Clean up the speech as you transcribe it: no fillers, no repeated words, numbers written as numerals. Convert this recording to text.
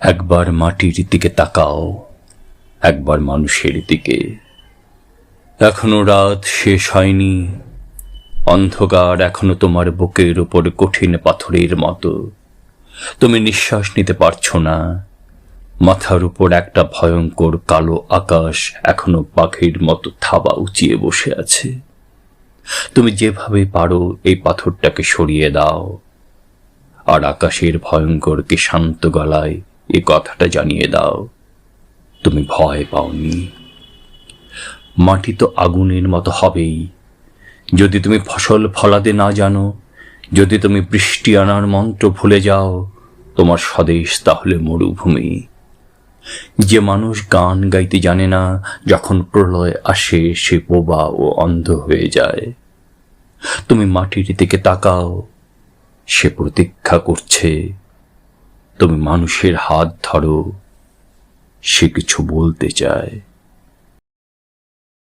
একবার মাটির দিকে তাকাও, একবার মানুষের দিকে। এখনো রাত শেষ হয়নি, অন্ধকার এখনো তোমার বুকের উপর কঠিন পাথরের মতো। তুমি নিঃশ্বাস নিতে পারছো না। মাথার উপর একটা ভয়ঙ্কর কালো আকাশ এখনো পাখির মতো থাবা উঁচিয়ে বসে আছে। তুমি যেভাবে পারো এই পাথরটাকে সরিয়ে দাও, আর আকাশের ভয়ঙ্করকে শান্ত গলায় এ কথাটা জানিয়ে দাও, তুমি ভয় পাওনি। মাটি তো আগুনের মতো হবেই। যদি তুমি ফসল ফলাতে না জানো, যদি তুমি বৃষ্টি আনার মন্ত্র ভুলে যাও, তোমার স্বদেশ তাহলে মরুভূমি। যে মানুষ গান গাইতে জানে না, যখন প্রলয় আসে সে বোবা ও অন্ধ হয়ে যায়। তুমি মাটির দিকে তাকাও, সে প্রতীক্ষা করছে। তুমি মানুষের হাত ধরো, সে কিছু বলতে চায়।